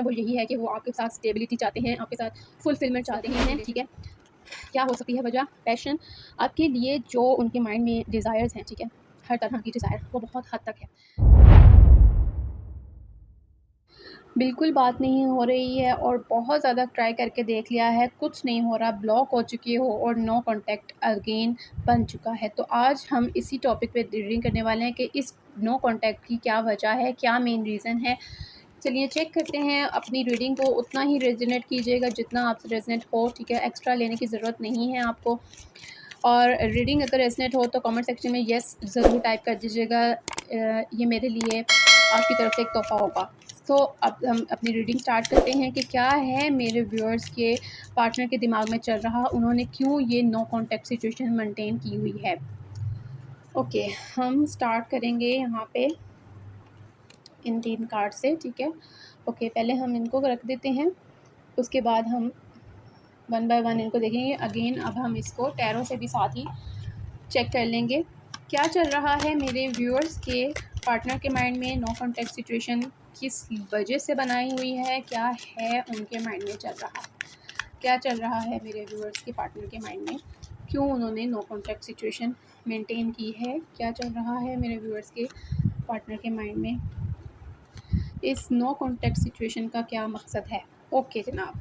वो यही है कि वो आपके साथ स्टेबिलिटी चाहते हैं, आपके साथ फुलफिलमेंट चाहते हैं, ठीक है। क्या हो सकती है वजह? पैशन। आपके लिए जो उनके माइंड में डिज़ायर्स हैं, ठीक है, हर तरह की डिज़ायर वो बहुत हद तक है। बिल्कुल बात नहीं हो रही है और बहुत ज़्यादा ट्राई करके देख लिया है, कुछ नहीं हो रहा, ब्लॉक हो चुके हो और नो कॉन्टैक्ट अगेन बन चुका है। तो आज हम इसी टॉपिक पे रीडिंग करने वाले हैं कि इस नो कॉन्टैक्ट की क्या वजह है, क्या मेन रीज़न है। चलिए चेक करते हैं। अपनी रीडिंग को उतना ही रेजोनेट कीजिएगा जितना आपसे रेजोनेट हो, ठीक है। एक्स्ट्रा लेने की ज़रूरत नहीं है आपको। और रीडिंग अगर रेजोनेट हो तो कमेंट सेक्शन में येस ज़रूर टाइप कर दीजिएगा। ये मेरे लिए आपकी तरफ से एक तोहफ़ा होगा। तो अब हम अपनी रीडिंग स्टार्ट करते हैं कि क्या है मेरे व्यूअर्स के पार्टनर के दिमाग में चल रहा, उन्होंने क्यों ये नो कॉन्टैक्ट सिचुएशन मेंटेन की हुई है। ओके, हम स्टार्ट करेंगे यहाँ पे इन 3 कार्ड से, ठीक है। ओके, पहले हम इनको रख देते हैं, उसके बाद हम वन बाय वन इनको देखेंगे। अगेन अब हम इसको टैरो से भी साथ ही चेक कर लेंगे क्या चल रहा है मेरे व्यूअर्स के पार्टनर के माइंड में। नो कॉन्टैक्ट सिचुएशन किस वजह से बनाई हुई है, क्या है उनके माइंड में चल रहा, क्या चल रहा है मेरे व्यूअर्स के पार्टनर के माइंड में, क्यों उन्होंने नो कॉन्टैक्ट सिचुएशन मेंटेन की है, क्या चल रहा है मेरे व्यूअर्स के पार्टनर के माइंड में, इस नो कॉन्टैक्ट सिचुएशन का क्या मकसद है। ओके जनाब,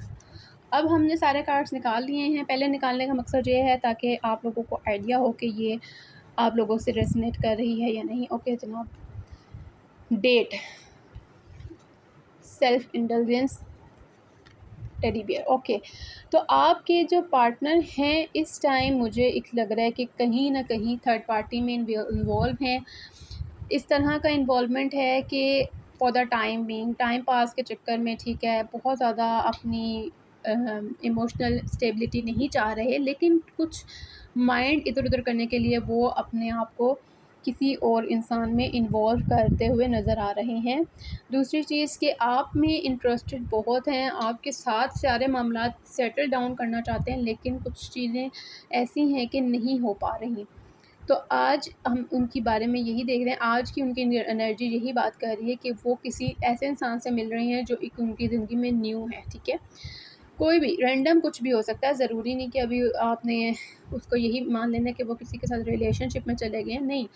अब हमने सारे कार्ड्स निकाल लिए हैं। पहले निकालने का मकसद ये है ताकि आप लोगों को आइडिया हो कि ये आप लोगों से रेजोनेट कर रही है या नहीं। ओके जनाब, date, self indulgence, teddy bear. Okay, तो आपके जो पार्टनर हैं इस टाइम मुझे एक लग रहा है कि कहीं ना कहीं थर्ड पार्टी में इन्वॉल्व हैं। इस तरह का इन्वॉल्वमेंट है कि for the time being, time pass के चक्कर में, ठीक है, बहुत ज़्यादा अपनी इमोशनल स्टेबिलिटी नहीं चाह रहे, लेकिन कुछ माइंड इधर उधर करने के लिए वो अपने आप को किसी और इंसान में इन्वॉल्व करते हुए नज़र आ रहे हैं। दूसरी चीज़ कि आप में इंटरेस्टेड बहुत हैं, आपके साथ सारे मामला सेटल डाउन करना चाहते हैं, लेकिन कुछ चीज़ें ऐसी हैं कि नहीं हो पा रही। तो आज हम उनके बारे में यही देख रहे हैं, आज की उनकी एनर्जी यही बात कर रही है कि वो किसी ऐसे इंसान से मिल रही हैं जो एक उनकी ज़िंदगी में न्यू है, ठीक है। कोई भी रैंडम कुछ भी हो सकता है, ज़रूरी नहीं कि अभी आपने उसको यही मान लेना कि वो किसी के साथ रिलेशनशिप में चले गए हैं, नहीं।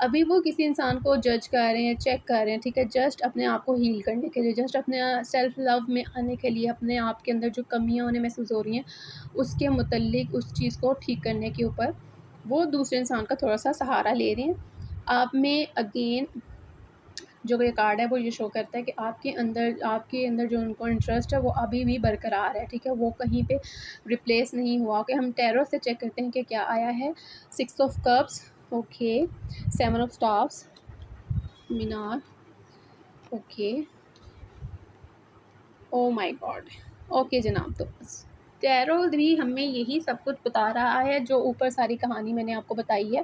अभी वो किसी इंसान को जज कर रहे हैं, चेक कर रहे हैं, ठीक है, जस्ट अपने आप को हील करने के लिए, जस्ट अपने सेल्फ लव में आने के लिए, अपने आप के अंदर जो कमियाँ उन्हें महसूस हो रही हैं उसके मुतल्लिक उस चीज़ को ठीक करने के ऊपर वो दूसरे इंसान का थोड़ा-सा सहारा ले रहे हैं। आप में अगेन जो ये कार्ड है वो ये शो करता है कि आपके अंदर जो उनको इंटरेस्ट है वो अभी भी बरकरार है, ठीक है, वो कहीं पे रिप्लेस नहीं हुआ। ओके, हम टैरो से चेक करते हैं कि क्या आया है। 6 of cups, okay, 7 of stars, Minar, okay, oh my God. Okay जनाब, तो टैरो भी हमें यही सब कुछ बता रहा है जो ऊपर सारी कहानी मैंने आपको बताई है।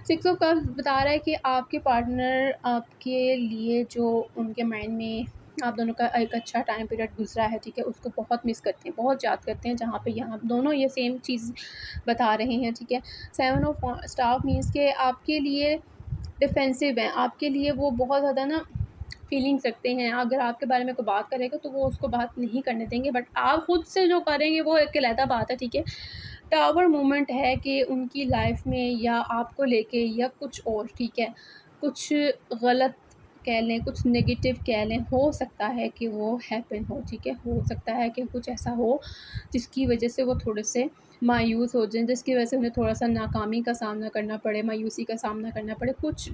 6 ऑफ कप्स बता रहा है कि आपके पार्टनर आपके लिए जो उनके माइंड में आप दोनों का एक अच्छा टाइम पीरियड गुजरा है, ठीक है, उसको बहुत मिस करते हैं, बहुत याद करते हैं, जहाँ पे यहाँ दोनों ये सेम चीज़ बता रहे हैं, ठीक है। 7 ऑफ स्टार मीन्स के आपके लिए डिफेंसिव हैं, आपके लिए वो बहुत ज़्यादा ना फीलिंग्स रखते हैं। अगर आपके बारे में कोई बात करेगा तो वो उसको बात नहीं करने देंगे, बट आप खुद से जो करेंगे वो एक अलग बात है, ठीक है। टावर मोमेंट है कि उनकी लाइफ में या आपको लेके या कुछ और, ठीक है, कुछ गलत कह लें, कुछ नेगेटिव कह लें, हो सकता है कि वो हैपन हो, ठीक है, हो सकता है कि कुछ ऐसा हो जिसकी वजह से वो थोड़े से मायूस हो जाएं, जिसकी वजह से उन्हें थोड़ा सा नाकामी का सामना करना पड़े, मायूसी का सामना करना पड़े, कुछ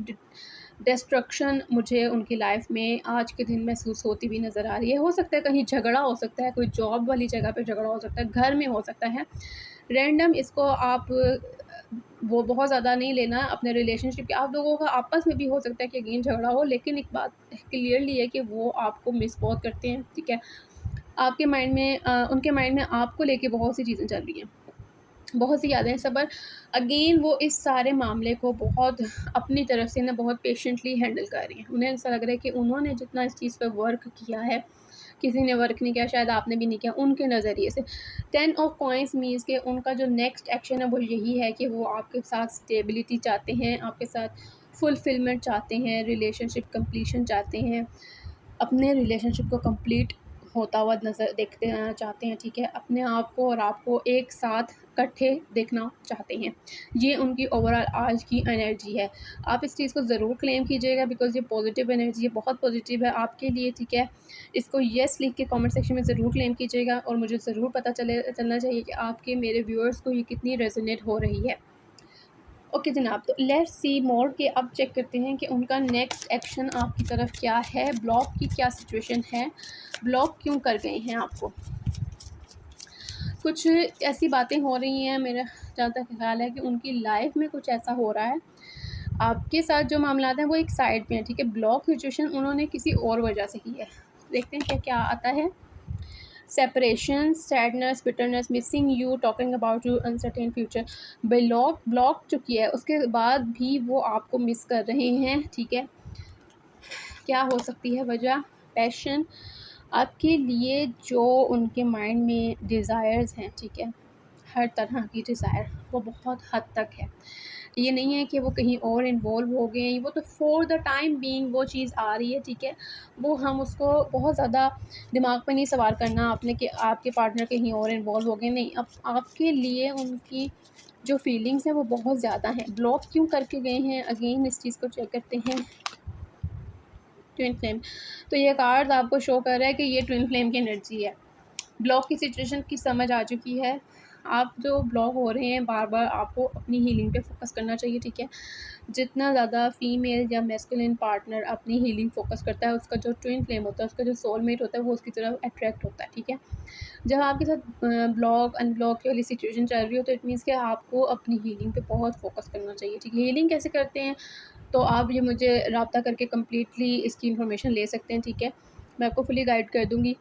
डिस्ट्रक्शन मुझे उनकी लाइफ में आज के दिन महसूस होती भी नज़र आ रही है। हो सकता है कहीं झगड़ा हो सकता है, कोई जॉब वाली जगह पे झगड़ा हो सकता है, घर में हो सकता है, रैंडम। इसको आप वो बहुत ज़्यादा नहीं लेना अपने रिलेशनशिप के, आप लोगों का आपस में भी हो सकता है कि अगेन झगड़ा हो, लेकिन एक बात क्लियरली है कि वो आपको मिस बहुत करते हैं, ठीक है। आपके माइंड में उनके माइंड में आपको लेके बहुत सी चीज़ें चल रही हैं, बहुत सी यादें हैं, सबर। अगेन वो इस सारे मामले को बहुत अपनी तरफ से ना बहुत पेशेंटली हैंडल कर रही हैं। उन्हें ऐसा लग रहा है कि उन्होंने जितना इस चीज़ पे वर्क किया है, किसी ने वर्क नहीं किया, शायद आपने भी नहीं किया उनके नज़रिए से। 10 ऑफ कॉइन्स मीन्स के उनका जो नेक्स्ट एक्शन है वो यही है कि वो आपके साथ स्टेबिलिटी चाहते हैं, आपके साथ फुलफिलमेंट चाहते हैं, रिलेशनशिप कंप्लीशन चाहते हैं। अपने रिलेशनशिप को कंप्लीट होता हुआ नज़र देखते चाहते हैं, ठीक है। अपने आप को और आपको एक साथ इकट्ठे देखना चाहते हैं। ये उनकी ओवरऑल आज की एनर्जी है। आप इस चीज़ को ज़रूर क्लेम कीजिएगा बिकॉज़ ये पॉजिटिव एनर्जी है, बहुत पॉजिटिव है आपके लिए, ठीक है। इसको येस लिख के कमेंट सेक्शन में ज़रूर क्लेम कीजिएगा और मुझे ज़रूर पता चलना चाहिए कि आपके मेरे व्यूअर्स को ये कितनी रेजोनेट हो रही है। ओके जनाब, तो लेट्स सी मोर कि अब चेक करते हैं कि उनका नेक्स्ट एक्शन आपकी तरफ क्या है, ब्लॉक की क्या सिचुएशन है, ब्लॉक क्यों कर गए हैं आपको। कुछ ऐसी बातें हो रही हैं, मेरा जहाँ तक ख्याल है कि उनकी लाइफ में कुछ ऐसा हो रहा है, आपके साथ जो मामलात हैं वो एक साइड पे हैं, ठीक है। ब्लॉक सिचुएशन उन्होंने किसी और वजह से की है। देखते हैं क्या क्या आता है। Separation, sadness, bitterness, missing you, talking about you, uncertain future. Block चुकी है, उसके बाद भी वो आपको मिस कर रहे हैं, ठीक है। क्या हो सकती है वजह? पैशन, आपके लिए जो उनके माइंड में डिज़ायर्स हैं, ठीक है, हर तरह की डिज़ायर वो बहुत हद तक है। ये नहीं है कि वो कहीं और इन्वॉल्व हो गए हैं, वो तो फॉर द टाइम बीइंग वो चीज़ आ रही है, ठीक है। वो हम उसको बहुत ज़्यादा दिमाग पे नहीं सवार करना आपने कि आपके पार्टनर कहीं और इन्वॉल्व हो गए, नहीं। अब आपके लिए उनकी जो फीलिंग्स हैं वो बहुत ज़्यादा हैं। ब्लॉक क्यों करके गए हैं, अगेन इस चीज़ को चेक करते हैं। ट्विन फ्लेम, तो ये कार्ड आपको शो कर रहा है कि ये ट्विन फ्लेम की एनर्जी है। ब्लॉक की सिचुएशन की समझ आ चुकी है। आप जो ब्लॉक हो रहे हैं बार बार, आपको अपनी हीलिंग पे फोकस करना चाहिए, ठीक है। जितना ज़्यादा फीमेल या मैस्कुलिन पार्टनर अपनी हीलिंग फोकस करता है, उसका जो ट्विन फ्लेम होता है, उसका जो सोलमेट होता है, वो उसकी तरफ अट्रैक्ट होता है, ठीक है। जब आपके साथ ब्लॉक अनब्लॉक वाली सिचुएशन चल रही हो तो इट मीन्स कि आपको अपनी हीलिंग पे बहुत फोकस करना चाहिए, ठीक है। हीलिंग कैसे करते हैं, तो आप ये मुझे रब्ता करके कम्प्लीटली इसकी इन्फॉर्मेशन ले सकते हैं, ठीक है। मैं आपको फुली गाइड कर दूँगी।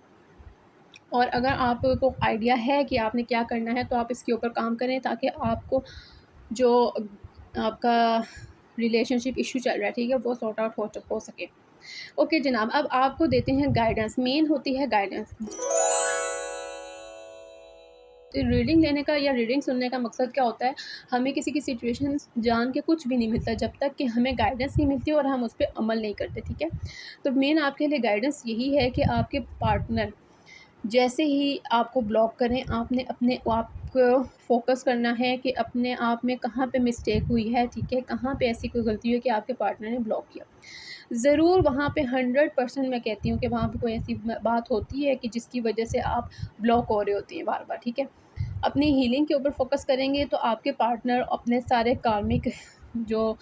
और अगर आपको आइडिया है कि आपने क्या करना है तो आप इसके ऊपर काम करें ताकि आपको जो आपका रिलेशनशिप इशू चल रहा है, ठीक है, वो सॉर्ट आउट हो सके। ओके जनाब, अब आपको देते हैं गाइडेंस। मेन होती है गाइडेंस। रीडिंग लेने का या रीडिंग सुनने का मकसद क्या होता है, हमें किसी की सिचुएशन जान के कुछ भी नहीं मिलता जब तक कि हमें गाइडेंस नहीं मिलती और हम उस पर अमल नहीं करते, ठीक है। तो मेन आपके लिए गाइडेंस यही है कि आपके पार्टनर जैसे ही आपको ब्लॉक करें, आपने अपने आप को फ़ोकस करना है कि अपने आप में कहाँ पे मिस्टेक हुई है, ठीक है, कहाँ पे ऐसी कोई गलती हुई कि आपके पार्टनर ने ब्लॉक किया। ज़रूर वहाँ पे 100% मैं कहती हूँ कि वहाँ पे कोई ऐसी बात होती है कि जिसकी वजह से आप ब्लॉक हो रहे होती हैं बार-बार, ठीक है। अपनी हीलिंग के ऊपर फ़ोकस करेंगे तो आपके पार्टनर अपने सारे कार्मिक जो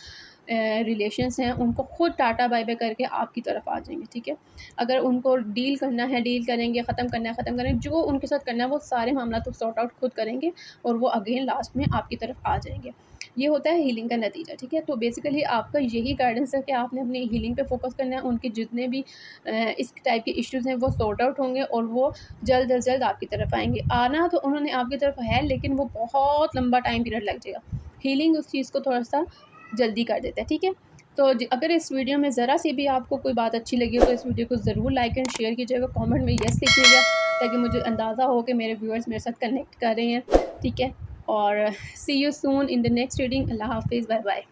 रिलेशंस हैं उनको खुद टाटा बाय बाय करके आपकी तरफ आ जाएंगे, ठीक है। अगर उनको डील करना है डील करेंगे, ख़त्म करना है ख़त्म करेंगे, जो उनके साथ करना है वो सारे मामला तो सॉर्ट आउट खुद करेंगे और वो अगेन लास्ट में आपकी तरफ आ जाएंगे। ये होता है हीलिंग का नतीजा, ठीक है। तो बेसिकली आपका यही गाइडेंस है कि आपने अपनी हीलिंग पे फोकस करना है। उनके जितने भी इस टाइप के इश्यूज़ हैं वो सॉर्ट आउट होंगे और वो जल्द अज़ जल्द आपकी तरफ आएँगे। आना तो उन्होंने आपकी तरफ है लेकिन वो बहुत लंबा टाइम पीरियड लग जाएगा। हीलिंग उस चीज़ को थोड़ा-सा जल्दी कर देता है, ठीक है। तो अगर इस वीडियो में ज़रा सी भी आपको कोई बात अच्छी लगी हो तो इस वीडियो को ज़रूर लाइक एंड शेयर कीजिएगा, कमेंट में येस लिखिएगा ताकि मुझे अंदाज़ा हो कि मेरे व्यूअर्स मेरे साथ कनेक्ट कर रहे हैं, ठीक है। और see you soon in the next reading. अल्लाह हाफ़िज़, बाय बाय।